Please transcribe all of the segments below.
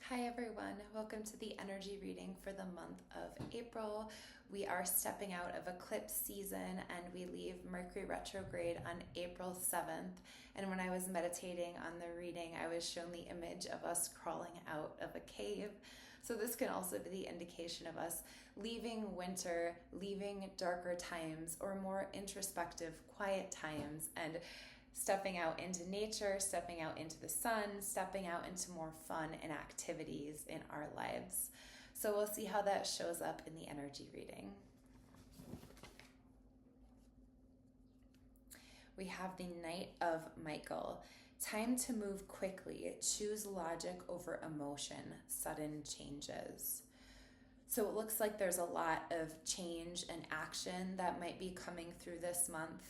Hi everyone, welcome to the energy reading for the month of April. We are stepping out of eclipse season and we leave Mercury retrograde on April 7th. And when I was meditating on the reading, I was shown the image of us crawling out of a cave. So this can also be the indication of us leaving winter, leaving darker times or more introspective, quiet times, and stepping out into nature, stepping out into the sun, stepping out into more fun and activities in our lives. So we'll see how that shows up in the energy reading. We have the Knight of Michael. Time to move quickly. Choose logic over emotion. Sudden changes. So it looks like there's a lot of change and action that might be coming through this month.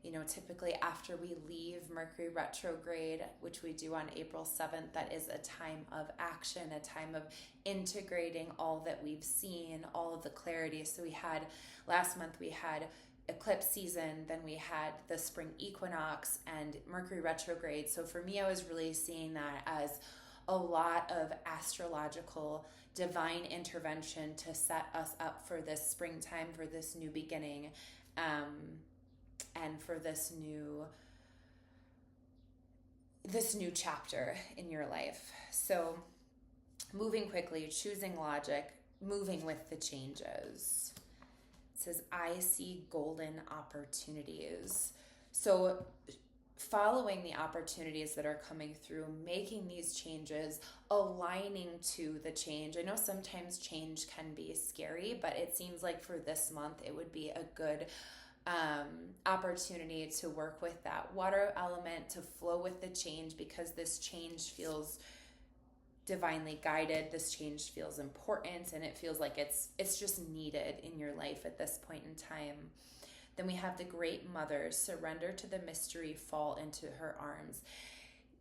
You know, typically after we leave Mercury retrograde, which we do on April 7th, that is a time of action, a time of integrating all that we've seen, all of the clarity. So last month we had eclipse season, then we had the spring equinox and Mercury retrograde. So for me, I was really seeing that as a lot of astrological divine intervention to set us up for this springtime, for this new beginning, and for this new chapter in your life. So moving quickly, choosing logic, moving with the changes. It says, I see golden opportunities. So following the opportunities that are coming through, making these changes, aligning to the change. I know sometimes change can be scary, but it seems like for this month, it would be a good opportunity to work with that water element, to flow with the change, because this change feels divinely guided. This change feels important, and it feels like it's just needed in your life at this point in time. Then we have the Great Mother. Surrender to the mystery, fall into her arms.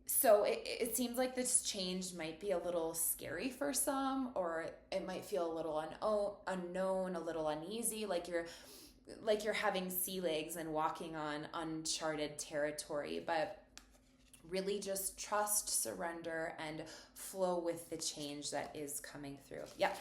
So it seems like this change might be a little scary for some, or it might feel a little unknown, a little uneasy, like you're having sea legs and walking on uncharted territory, but really just trust, surrender, and flow with the change that is coming through. Yep.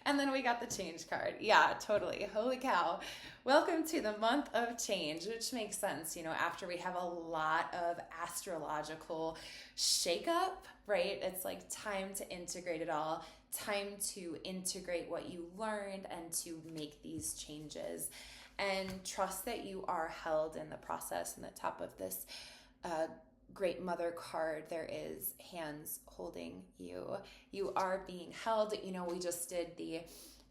And then we got the change card. Yeah, totally. Holy cow. Welcome to the month of change, which makes sense, after we have a lot of astrological shakeup, right? It's like time to integrate it all, time to integrate what you learned and to make these changes, and trust that you are held in the process. In the top of this Great Mother card, there is hands holding you. You are being held. We just did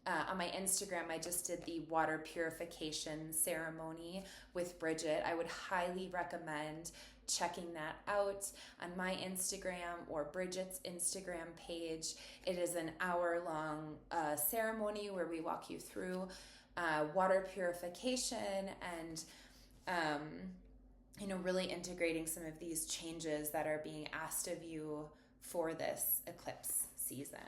on my Instagram, I just did the water purification ceremony with Bridget. I would highly recommend checking that out on my Instagram or Bridget's Instagram page. It is an hour-long ceremony where we walk you through water purification and really integrating some of these changes that are being asked of you for this eclipse season.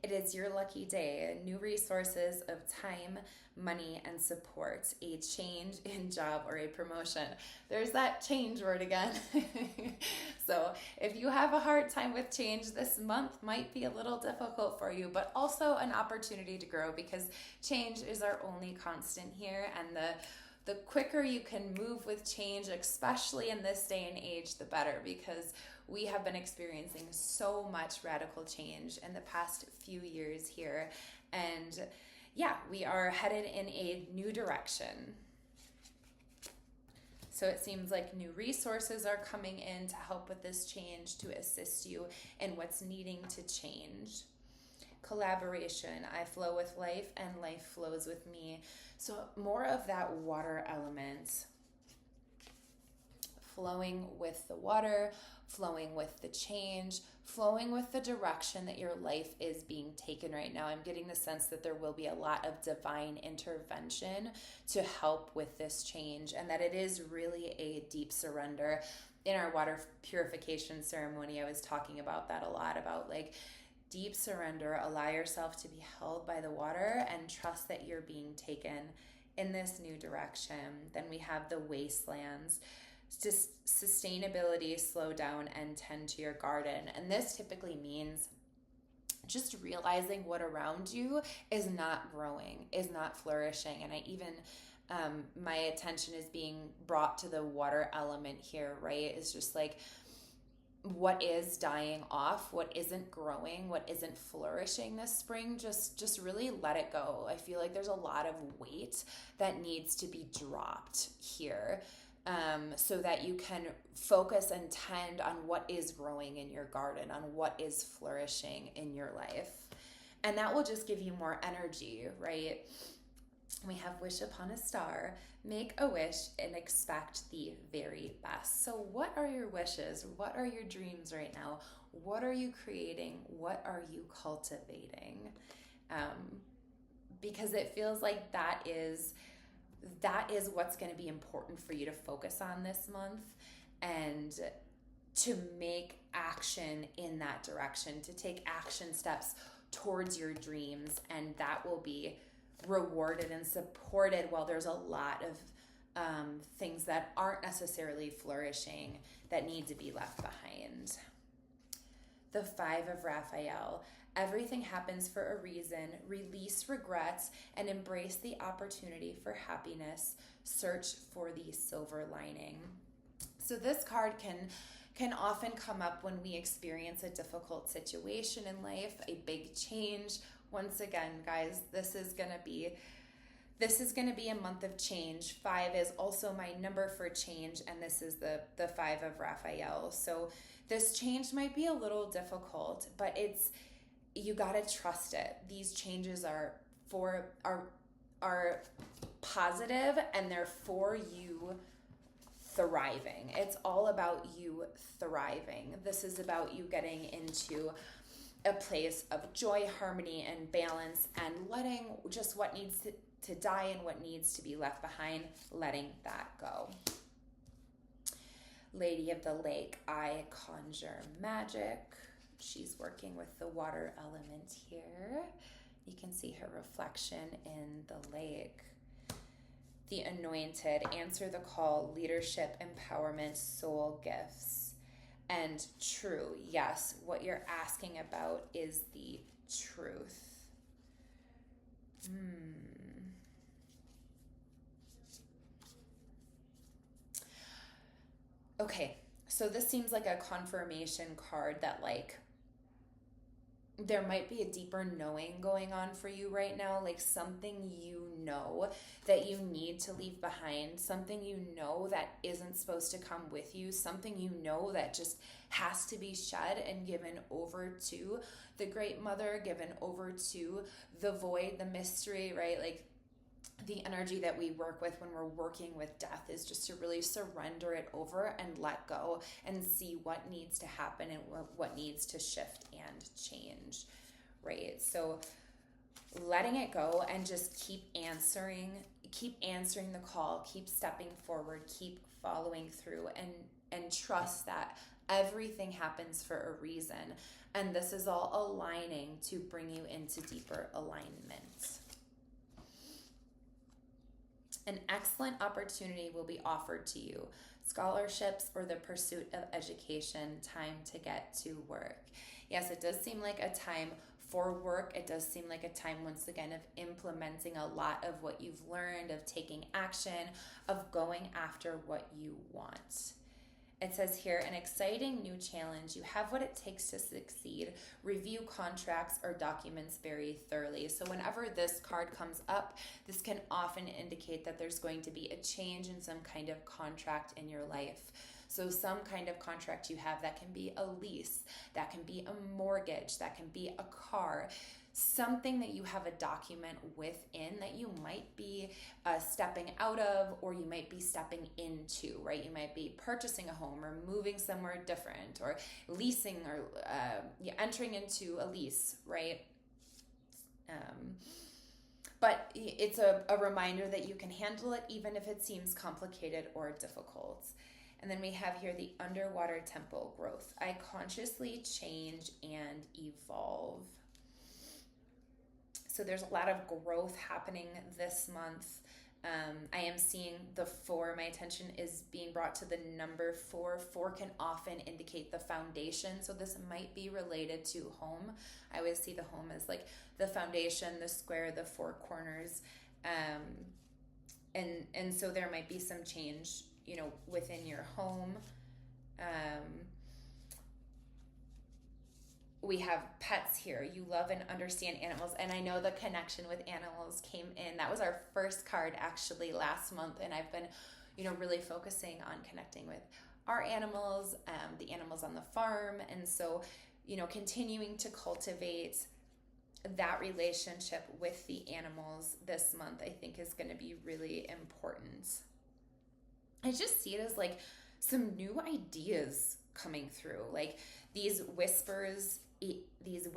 It is your lucky day. New resources of time, money, and support. A change in job or a promotion. There's that change word again. So if you have a hard time with change, this month might be a little difficult for you, but also an opportunity to grow, because change is our only constant here. And the quicker you can move with change, especially in this day and age, the better, because we have been experiencing so much radical change in the past few years here. And yeah, we are headed in a new direction. So it seems like new resources are coming in to help with this change, to assist you in what's needing to change. Collaboration. I flow with life and life flows with me. So more of that water element. Flowing with the water, flowing with the change, flowing with the direction that your life is being taken right now. I'm getting the sense that there will be a lot of divine intervention to help with this change, and that it is really a deep surrender. In our water purification ceremony, I was talking about that a lot, about like deep surrender. Allow yourself to be held by the water and trust that you're being taken in this new direction. Then we have the wastelands. just sustainability, slow down, and tend to your garden. And this typically means just realizing what around you is not growing, is not flourishing. And I even, my attention is being brought to the water element here, right? It's just like, what is dying off, what isn't growing, what isn't flourishing this spring, just really let it go. I feel like there's a lot of weight that needs to be dropped here, so that you can focus and tend on what is growing in your garden, on what is flourishing in your life. And that will just give you more energy, right? We have wish upon a star, make a wish and expect the very best. So what are your wishes? What are your dreams right now? What are you creating? What are you cultivating? Because it feels like that is what's going to be important for you to focus on this month, and to make action in that direction, to take action steps towards your dreams, and that will be rewarded and supported while there's a lot of things that aren't necessarily flourishing that need to be left behind. The 5 of Raphael. Everything happens for a reason. Release regrets and embrace the opportunity for happiness. Search for the silver lining. So this card can often come up when we experience a difficult situation in life, a big change. Once again, guys, this is going to be a month of change. 5 is also my number for change, and this is the 5 of Raphael. So this change might be a little difficult, but you got to trust it. These changes are positive, and they're for you thriving. It's all about you thriving. This is about you getting into a place of joy, harmony, and balance, and letting just what needs to die and what needs to be left behind, letting that go. Lady of the Lake, I conjure magic. She's working with the water element here. You can see her reflection in the lake. The Anointed, answer the call, leadership, empowerment, soul gifts. And true, yes, what you're asking about is the truth. Okay, so this seems like a confirmation card that like there might be a deeper knowing going on for you right now, like something you know that you need to leave behind, something you know that isn't supposed to come with you, something you know that just has to be shed and given over to the Great Mother, given over to the void, the mystery, right? Like the energy that we work with when we're working with death is just to really surrender it over and let go and see what needs to happen and what needs to shift and change, right? So letting it go and just keep answering the call, keep stepping forward, keep following through, and trust that everything happens for a reason. And this is all aligning to bring you into deeper alignment. An excellent opportunity will be offered to you. Scholarships or the pursuit of education, time to get to work. Yes, it does seem like a time for work. It does seem like a time, once again, of implementing a lot of what you've learned, of taking action, of going after what you want. It says here, an exciting new challenge. You have what it takes to succeed. Review contracts or documents very thoroughly. So whenever this card comes up, this can often indicate that there's going to be a change in some kind of contract in your life. So some kind of contract you have, that can be a lease, that can be a mortgage, that can be a car, something that you have a document within that you might be stepping out of, or you might be stepping into, right? You might be purchasing a home or moving somewhere different, or leasing, or entering into a lease, right? But it's a reminder that you can handle it even if it seems complicated or difficult. And then we have here the underwater temple growth. I consciously change and evolve. So there's a lot of growth happening this month. I am seeing the 4. My attention is being brought to the number 4. 4 can often indicate the foundation. So this might be related to home. I always see the home as like the foundation, the square, the 4 corners. And so there might be some change, you know, within your home. We have pets here. You love and understand animals. And I know the connection with animals came in. That was our first card actually last month. And I've been, you know, really focusing on connecting with our animals, the animals on the farm. And so, you know, continuing to cultivate that relationship with the animals this month, I think is going to be really important. I just see it as like some new ideas coming through, like these whispers, these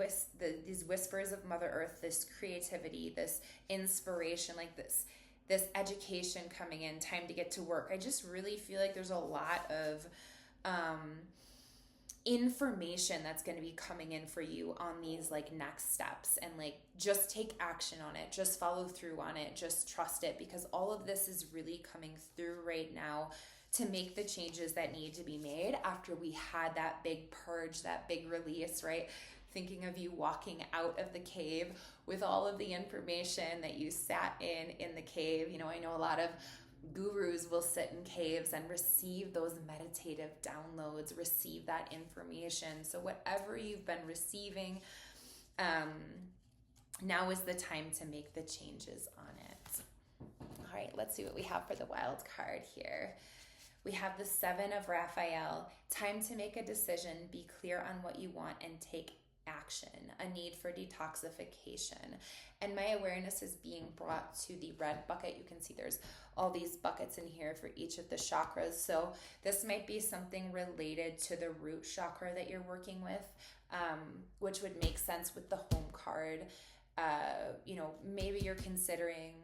whispers of Mother Earth, this creativity, this inspiration, like this education coming in, time to get to work. I just really feel like there's a lot of information that's going to be coming in for you on these like next steps, and like just take action on it, just follow through on it, just trust it, because all of this is really coming through right now to make the changes that need to be made after we had that big purge, that big release, right? Thinking of you walking out of the cave with all of the information that you sat in the cave. You know, I know a lot of gurus will sit in caves and receive those meditative downloads, receive that information. So whatever you've been receiving, now is the time to make the changes on it. All right, let's see what we have for the wild card here. We have the 7 of Raphael. Time to make a decision, be clear on what you want, and take action. A need for detoxification. And my awareness is being brought to the red bucket. You can see there's all these buckets in here for each of the chakras. So this might be something related to the root chakra that you're working with, which would make sense with the home card. You know, maybe you're considering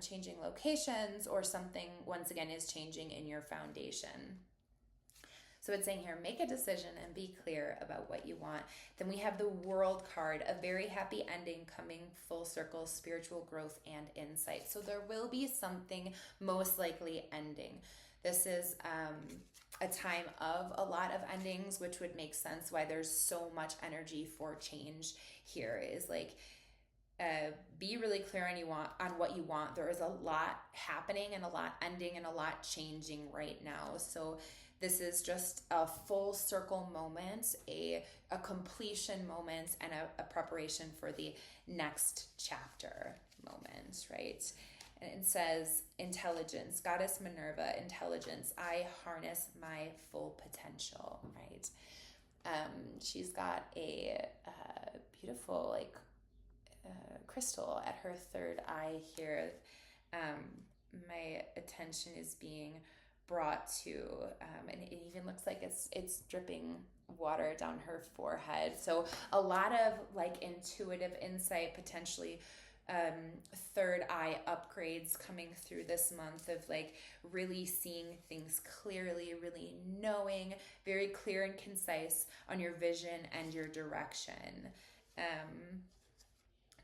changing locations, or something once again is changing in your foundation. So it's saying here, make a decision and be clear about what you want. Then we have the World card, a very happy ending coming full circle, spiritual growth and insight. So there will be something most likely ending. This is a time of a lot of endings, which would make sense why there's so much energy for change here. Is like, be really clear on what you want. There is a lot happening and a lot ending and a lot changing right now. So this is just a full circle moment, a completion moment, and a preparation for the next chapter moment, right? And it says intelligence, Goddess Minerva, intelligence, I harness my full potential, right? She's got a beautiful like crystal at her third eye here. My attention is being brought to, and it even looks like it's dripping water down her forehead. So a lot of like intuitive insight, potentially third eye upgrades coming through this month of like really seeing things clearly, really knowing, very clear and concise on your vision and your direction.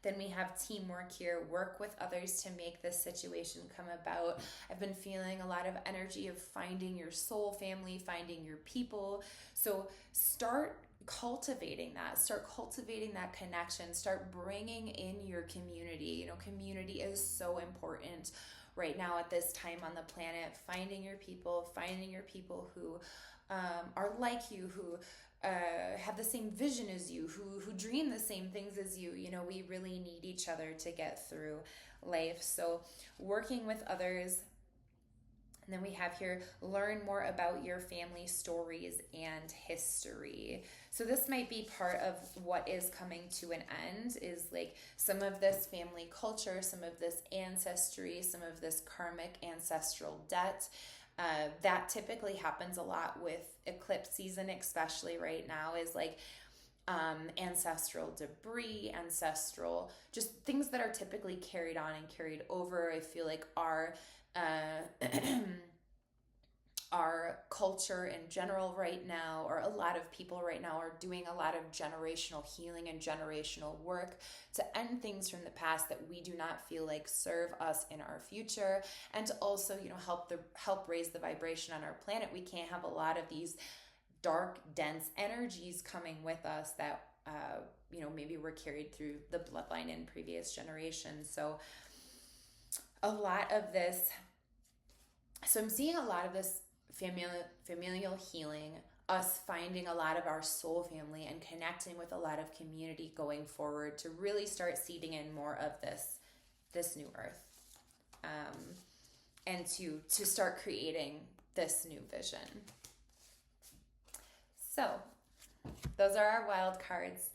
Then we have teamwork here, work with others to make this situation come about. I've been feeling a lot of energy of finding your soul family, finding your people. So start cultivating that connection, start bringing in your community. You know, community is so important right now at this time on the planet. Finding your people who are like you, who have the same vision as you, who dream the same things as you. You know, we really need each other to get through life. So working with others. And then we have here, learn more about your family stories and history. So this might be part of what is coming to an end, is like some of this family culture, some of this ancestry, some of this karmic ancestral debt. That typically happens a lot with eclipse season, especially right now, is like ancestral debris, ancestral, just things that are typically carried on and carried over. I feel like our culture in general right now, or a lot of people right now, are doing a lot of generational healing and generational work to end things from the past that we do not feel like serve us in our future, and to also, help raise the vibration on our planet. We can't have a lot of these dark, dense energies coming with us that maybe were carried through the bloodline in previous generations. So I'm seeing a lot of this familial healing, us finding a lot of our soul family and connecting with a lot of community going forward to really start seeding in more of this new earth, and to start creating this new vision. So those are our wild cards.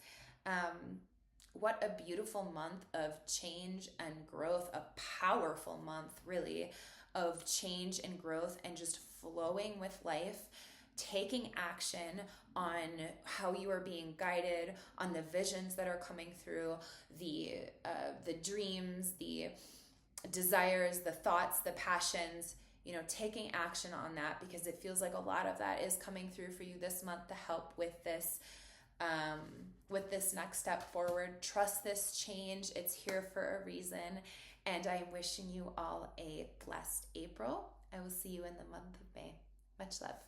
What a beautiful month of change and growth, a powerful month really of change and growth, and just flowing with life, taking action on how you are being guided, on the visions that are coming through, the dreams, the desires, the thoughts, the passions, taking action on that, because it feels like a lot of that is coming through for you this month to help with this next step forward. Trust this change. It's here for a reason. And I'm wishing you all a blessed April. I will see you in the month of May. Much love.